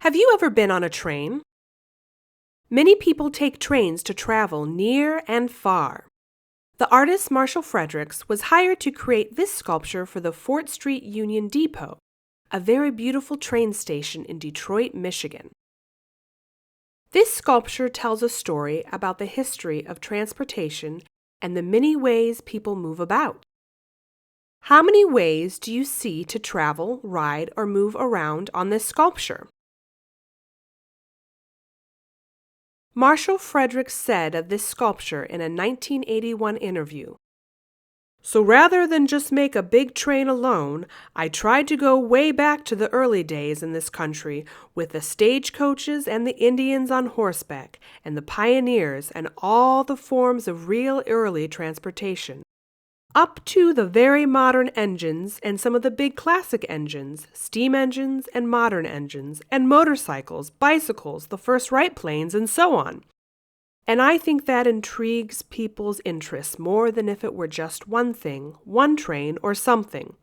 Have you ever been on a train? Many people take trains to travel near and far. The artist Marshall Fredericks was hired to create this sculpture for the Fort Street Union Depot, a very beautiful train station in Detroit, Michigan. This sculpture tells a story about the history of transportation and the many ways people move about. How many ways do you see to travel, ride, or move around on this sculpture? Marshall Fredericks said of this sculpture in a 1981 interview, "So rather than just make a big train alone, I tried to go way back to the early days in this country with the stagecoaches and the Indians on horseback and the pioneers and all the forms of real early transportation, up to the very modern engines and some of the big classic engines, steam engines and modern engines, and motorcycles, bicycles, the first Wright planes, and so on. And I think that intrigues people's interest more than if it were just one thing, one train, or something.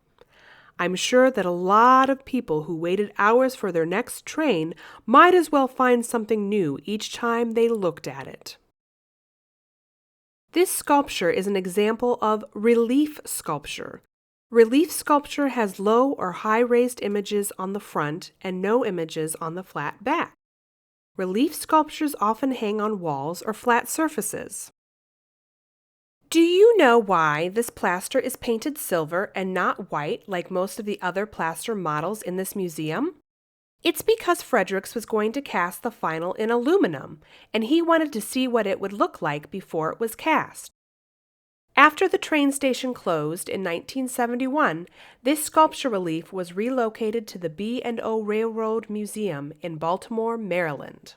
I'm sure that a lot of people who waited hours for their next train might as well find something new each time they looked at it." This sculpture is an example of relief sculpture. Relief sculpture has low or high raised images on the front and no images on the flat back. Relief sculptures often hang on walls or flat surfaces. Do you know why this plaster is painted silver and not white like most of the other plaster models in this museum? It's because Fredericks was going to cast the final in aluminum, and he wanted to see what it would look like before it was cast. After the train station closed in 1971, this sculpture relief was relocated to the B&O Railroad Museum in Baltimore, Maryland.